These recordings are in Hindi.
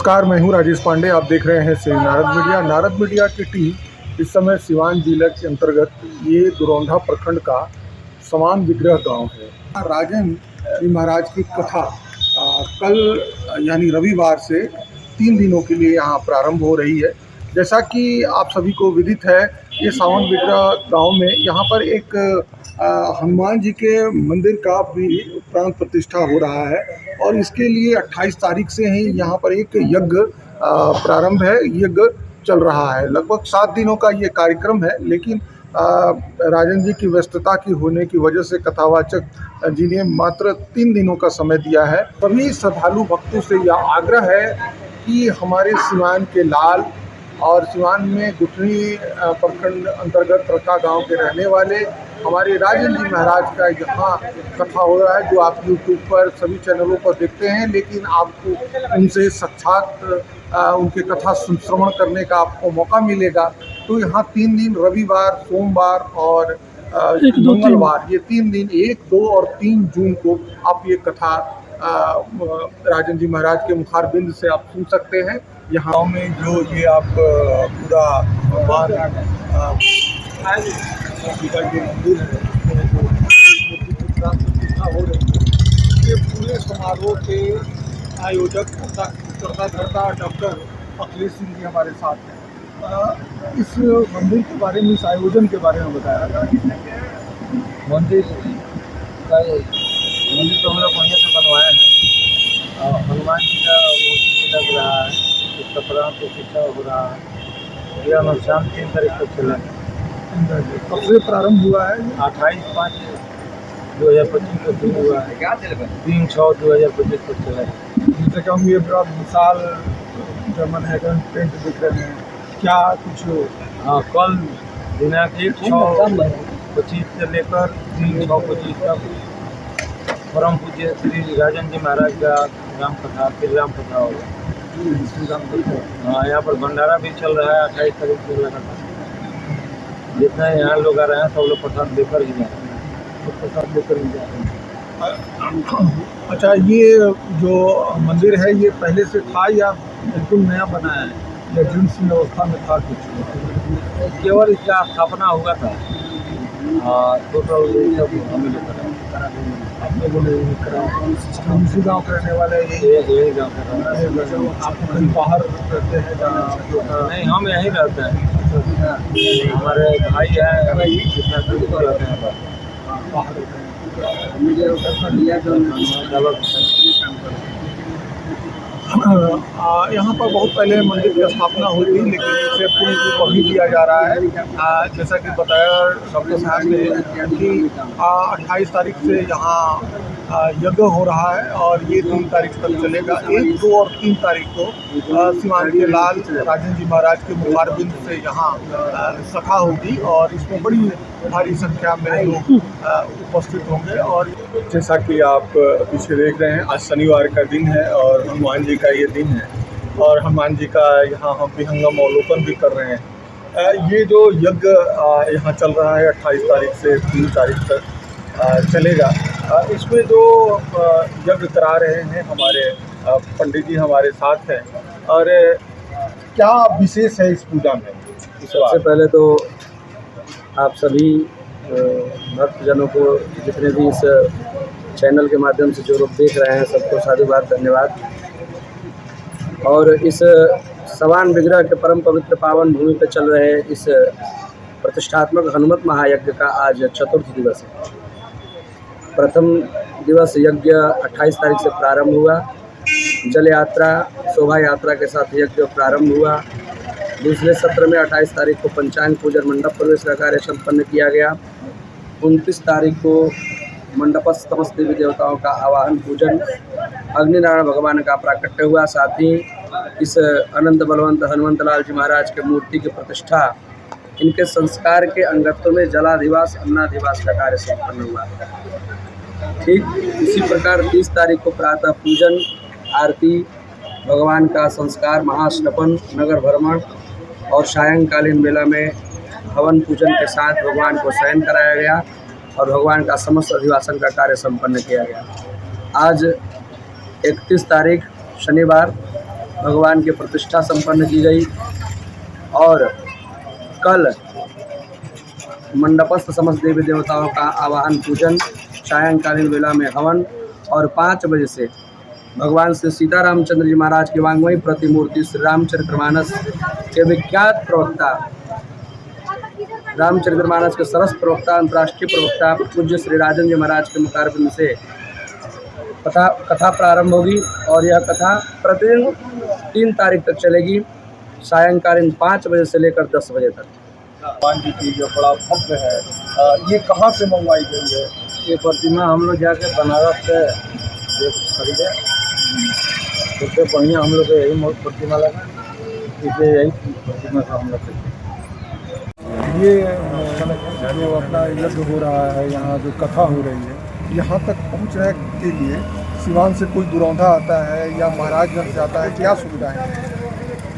नमस्कार, मैं हूं राजेश पांडे। आप देख रहे हैं श्री नारद मीडिया। नारद मीडिया की टीम इस समय सिवान जिले के अंतर्गत ये दुरौंधा प्रखंड का समान विग्रह गांव है। राजन जी महाराज की कथा कल यानी रविवार से 3 दिनों के लिए यहाँ प्रारंभ हो रही है। जैसा कि आप सभी को विदित है, ये सावन विग्रह गांव में यहाँ पर एक हनुमान जी के मंदिर का भी प्राण प्रतिष्ठा हो रहा है और इसके लिए 28 तारीख से ही यहाँ पर एक यज्ञ प्रारंभ है। यज्ञ चल रहा है, लगभग 7 दिनों का ये कार्यक्रम है, लेकिन राजन जी की व्यस्तता की होने की वजह से कथावाचक जी ने मात्र 3 दिनों का समय दिया है। सभी श्रद्धालु भक्तों से यह आग्रह है कि हमारे सिवान के लाल और सिवान में गुठनी प्रखंड अंतर्गत रक्का गांव के रहने वाले हमारे राजन जी महाराज का यहाँ कथा हो रहा है, जो आप यूट्यूब पर सभी चैनलों पर देखते हैं, लेकिन आपको उनसे साक्षात उनके कथा श्रवण करने का आपको मौका मिलेगा। तो यहाँ 3 दिन रविवार, सोमवार और मंगलवार, ये 3 दिन 1, 2 और 3 जून को आप ये कथा राजन जी महाराज के मुखारबिंद से आप सुन सकते हैं। यहाँ में जो ये आप पूरा भगवान का जो मंदिर है, हो रही है, ये पूरे समारोह के आयोजक कर्ता डॉक्टर अखिलेश सिंह जी हमारे साथ हैं। इस मंदिर के बारे में, इस आयोजन के बारे में बताया था। मंदिर तो हम लोग बढ़िया से बनवाए हैं और हनुमान जी का मूर्ति भी लग रहा है, उसका प्राण प्रतिष्ठा हो रहा है। यह अनुष्ठान 3 तारीख तक चलेगा। कब से प्रारंभ हुआ है? 28/5/2025 को शुरू हुआ है, 3/6/2025 तक चलेगा। जैसे कि हम ये बड़ा विशाल जर्मन हैगन टेंट दिख रहे हैं, क्या कुछ? हाँ, कल दिनांक 1/6/25 से लेकर 3/6/25 तक परम पूज्य श्री राजन जी महाराज का राम कथा, फिर राम कथा होगा। हाँ, यहाँ पर भंडारा भी चल रहा है 28 तारीख से लगातार। जितने यहाँ लोग आ रहे हैं सब लोग प्रसाद लेकर ही जा रहे हैं, सब प्रसाद लेकर ही जा रहे हैं। अच्छा, ये जो मंदिर है ये पहले से था या बिल्कुल नया बना है या जीर्ण अवस्था में था? कुछ केवल इसका स्थापना हुआ था। टोटल सब हमें लेकर आप लोगों ने इसी गाँव के रहने वाले? यही गाँव का रहना है। आप कहीं बाहर रहते हैं जहाँ? नहीं, हम यहीं रहते हैं। हमारे भाई है जितना दूर पर रहते हैं बाहर रहते हैं। यहाँ पर बहुत पहले मंदिर की स्थापना हुई थी, लेकिन इसे पूर्ण रूप अभी दिया जा रहा है। जैसा कि बताया डॉक्टर साहब ने कि 28 तारीख से यहाँ यज्ञ हो रहा है और ये 3 तारीख तक चलेगा। 1, 2 और 3 तारीख को सिवान के लाल राजन जी महाराज के मुखारबिंद से यहाँ सभा होगी और इसमें बड़ी भारी संख्या में लोग उपस्थित होंगे। और जैसा कि आप पीछे देख रहे हैं, आज शनिवार का दिन है और हनुमान जी का ये दिन है और हनुमान जी का यहाँ हम विहंगम अवलोकन भी कर रहे हैं। ये जो यज्ञ यहाँ चल रहा है 28 तारीख से 3 तारीख तक चलेगा। इसमें जो यज्ञ करा रहे हैं हमारे पंडित जी हमारे साथ हैं, और क्या विशेष है इस पूजा में? सबसे पहले तो आप सभी भक्तजनों को, जितने भी इस चैनल के माध्यम से जो लोग देख रहे हैं, सबको साधुवाद, धन्यवाद। और इस सवान विग्रह के परम पवित्र पावन भूमि पर चल रहे इस प्रतिष्ठात्मक हनुमत महायज्ञ का आज 4th दिवस है। प्रथम दिवस यज्ञ 28 तारीख से प्रारंभ हुआ। जल यात्रा, शोभा यात्रा के साथ यज्ञ प्रारंभ हुआ। दूसरे सत्र में 28 तारीख को पंचांग पूजन मंडप प्रवेश का कार्य संपन्न किया गया। 29 तारीख को मंडपस्थ समस्त देवी देवताओं का आवाहन पूजन, अग्निनारायण भगवान का प्राकट्य हुआ। साथ ही इस अनंत बलवंत हनुमंत लाल जी महाराज के मूर्ति की प्रतिष्ठा, इनके संस्कार के अंगत्व में जलाधिवास, अन्नाधिवास का कार्य संपन्न हुआ। ठीक इसी प्रकार 30 तारीख को प्रातः पूजन, आरती, भगवान का संस्कार, महास्नान, नगर भ्रमण और सायंकालीन मेला में हवन पूजन के साथ भगवान को शयन कराया गया और भगवान का समस्त अधिवासन का कार्य संपन्न किया गया। आज 31 तारीख शनिवार भगवान की प्रतिष्ठा संपन्न की गई और कल मंडपस्थ समस्त देवी देवताओं का आवाहन पूजन, सायंकालीन वेला में हवन और 5 बजे से भगवान श्री सीता रामचंद्र जी महाराज की वांग्मयी प्रतिमूर्ति श्री रामचरितमानस के विख्यात प्रवक्ता, रामचरितमानस के सरस प्रवक्ता, अंतर्राष्ट्रीय प्रवक्ता पूज्य श्री राजन जी महाराज के मुखारबिंद से कथा प्रारंभ होगी और यह कथा प्रतिदिन 3 तारीख तक चलेगी, सायंकालीन 5 बजे से लेकर 10 बजे तक। भगवान जी की जो बड़ा भव्य है, ये कहाँ से मंगवाई गई है? ये प्रतिमा हम लोग जाके बनारस से खरीदे, सबसे बढ़िया हम लोग को यही प्रतिमा लगा, इसलिए यही प्रतिमा से हम लोग खरीदे। ये जो अपना यज्ञ हो रहा है, यहाँ जो कथा हो रही है, यहाँ तक पहुँचने के लिए सिवान से कोई दुरौंधा आता है या महाराजगंज से आता है, क्या सुविधाएं हैं?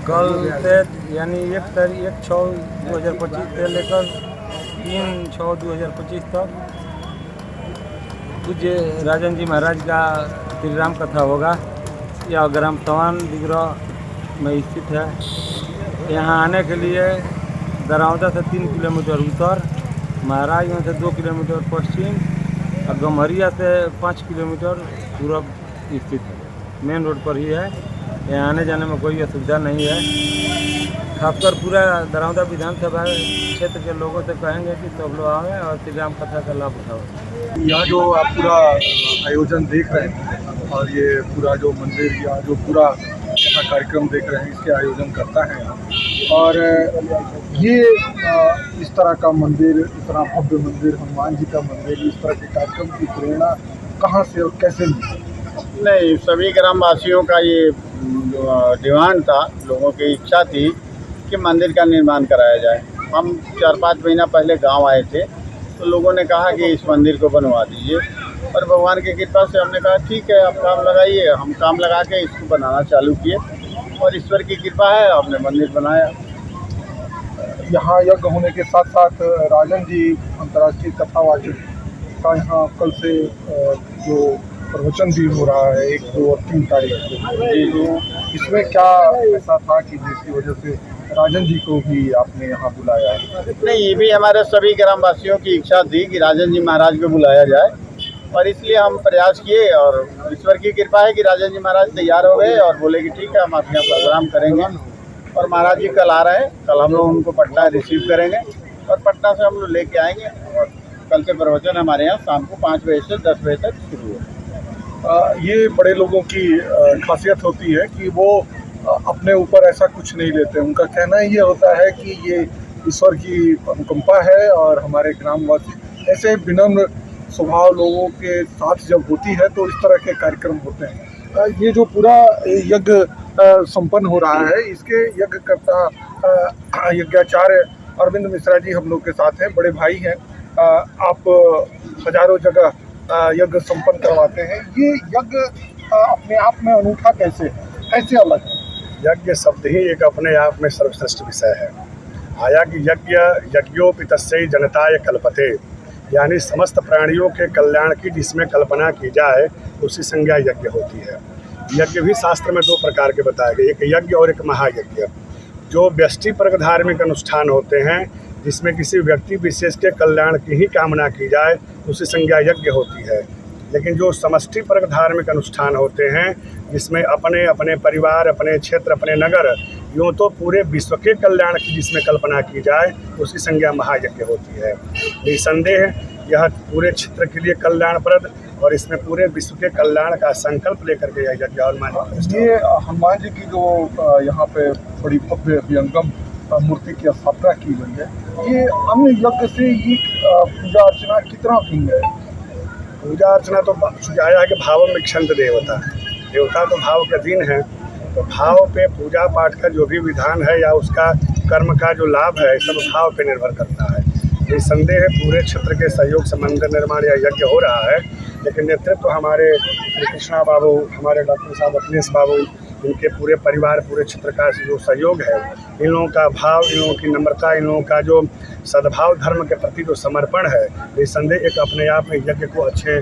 कल से यानी 1/6/2025 से लेकर 3/6/2025 तक पूज्य राजन जी महाराज का श्री राम कथा होगा। यह ग्राम सवान दिग्रह में स्थित है। यहाँ आने के लिए दरौदा से 3 किलोमीटर उत्तर, महाराजगंज से 2 किलोमीटर पश्चिम और गम्हरिया से 5 किलोमीटर पूर्व स्थित है। मेन रोड पर ही है। यहाँ आने जाने में कोई असुविधा नहीं है। खासकर पूरा दरौदा विधानसभा क्षेत्र के लोगों से कहेंगे कि सब लोग आएँ और श्री राम कथा का लाभ उठाओ। यहाँ जो आप पूरा आयोजन देख रहे हैं और ये पूरा जो मंदिर या जो पूरा यहाँ कार्यक्रम देख रहे हैं, इसके आयोजन करता है और ये इस तरह का मंदिर, इतना भव्य मंदिर, हनुमान जी का मंदिर, इस तरह के कार्यक्रम की प्रेरणा कहाँ से और कैसे मिली? नहीं, सभी ग्रामवासियों का ये डिमांड था, लोगों की इच्छा थी कि मंदिर का निर्माण कराया जाए। हम 4-5 महीना पहले गांव आए थे तो लोगों ने कहा कि इस मंदिर को बनवा दीजिए और भगवान की कृपा से हमने कहा ठीक है, आप काम लगाइए। हम काम लगा के इसको बनाना चालू किए और ईश्वर की कृपा है, हमने मंदिर बनाया। यहाँ यज्ञ होने के साथ साथ राजन जी अंतर्राष्ट्रीय कथावाचक का यहाँ कल से जो प्रवचन भी हो रहा है 1, 2 और 3 तारीख को, तो इसमें क्या ऐसा था कि जिसकी वजह से राजन जी को भी आपने यहाँ बुलाया है? नहीं, ये भी हमारे सभी ग्रामवासियों की इच्छा थी कि राजन जी महाराज को बुलाया जाए और इसलिए हम प्रयास किए और ईश्वर की कृपा है कि राजन जी महाराज तैयार हो गए और बोले कि ठीक है, हम आपके यहाँ प्रोग्राम करेंगे। और महाराज जी कल आ रहे हैं, कल हम लोग उनको पटना रिसीव करेंगे और पटना से हम लोग लेके आएंगे और कल से प्रवचन हमारे यहाँ शाम को 5 बजे से 10 बजे तक शुरू है। ये बड़े लोगों की खासियत होती है कि वो अपने ऊपर ऐसा कुछ नहीं लेते। उनका कहना ये होता है कि ये ईश्वर की अनुकंपा है और हमारे ग्रामवासी ऐसे विनम्र स्वभाव लोगों के साथ जब होती है तो इस तरह के कार्यक्रम होते हैं। ये जो पूरा यज्ञ संपन्न हो रहा है, इसके यज्ञकर्ता यज्ञाचार्य अरविंद मिश्रा जी हम लोग के साथ हैं, बड़े भाई हैं। आप हजारों जगह यज्ञ संपन्न करवाते हैं, ये यज्ञ अपने आप में अनूठा कैसे है, कैसे अलग है? यज्ञ शब्द ही एक अपने आप में सर्वश्रेष्ठ विषय है। आया कि यज्ञोपितस्यै जनताय कल्पते, यानी समस्त प्राणियों के कल्याण की जिसमें कल्पना की जाए उसी संज्ञा यज्ञ होती है। यज्ञ भी शास्त्र में 2 प्रकार के बताए गए, एक यज्ञ और एक महायज्ञ। जो व्यष्टिपरक धार्मिक अनुष्ठान होते हैं जिसमें किसी व्यक्ति विशेष के कल्याण की ही कामना की जाए उसी संज्ञा यज्ञ होती है। लेकिन जो समष्टिपरक धार्मिक अनुष्ठान होते हैं जिसमें अपने अपने परिवार, अपने क्षेत्र, अपने नगर, यूँ तो पूरे विश्व के कल्याण की जिसमें कल्पना की जाए उसकी संज्ञा महायज्ञ होती है। निसंदेह यह पूरे क्षेत्र के लिए कल्याणप्रद और इसमें पूरे विश्व के कल्याण का संकल्प लेकर के यह यज्ञ और मान्य। ये हनुमान जी की जो यहाँ पे बड़ी भव्य विहंगम मूर्ति की स्थापना की गई है, ये अन्य यज्ञ से ये पूजा अर्चना कितना भिन्न है? पूजा अर्चना तो आया कि भाव में क्षंत देवता, देवता तो भाव के अधीन है, तो भाव पे पूजा पाठ का जो भी विधान है या उसका कर्म का जो लाभ है सब भाव पे निर्भर करता है। निसंदेह पूरे क्षेत्र के सहयोग से मंदिर निर्माण या यज्ञ हो रहा है, लेकिन नेतृत्व हमारे श्री कृष्णा बाबू, हमारे डॉक्टर साहब अखिलेश बाबू, इनके पूरे परिवार, पूरे क्षेत्र का जो सहयोग है, इन लोगों का भाव, इन लोगों की नम्रता, इन लोगों का जो सद्भाव, धर्म के प्रति जो समर्पण है, निसंदेह एक अपने आप में यज्ञ को अच्छे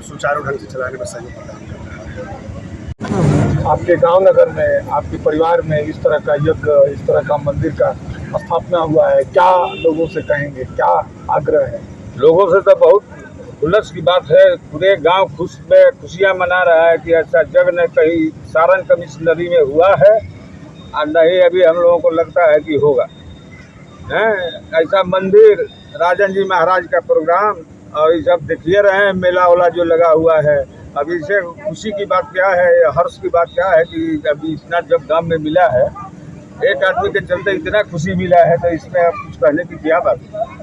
सुचारू ढंग से चलाने में सहयोग प्रदान कर रहा है। आपके गांव नगर में, आपके परिवार में इस तरह का यज्ञ, इस तरह का मंदिर का स्थापना हुआ है, क्या लोगों से कहेंगे, क्या आग्रह है? लोगों से तो बहुत उल्लास की बात है। पूरे गांव खुशियां मना रहा है कि ऐसा जग न कहीं सारण कमिश्नरी में हुआ है और नहीं अभी हम लोगों को लगता है कि होगा। हैं ऐसा मंदिर, राजन जी महाराज का प्रोग्राम और ये सब देखिए रहे हैं, मेला वाला जो लगा हुआ है। अभी से खुशी की बात क्या है, हर्ष की बात क्या है कि अभी इतना जब गांव में मिला है, एक आदमी के चलते इतना खुशी मिला है, तो इसमें अब कुछ कहने की क्या बात है।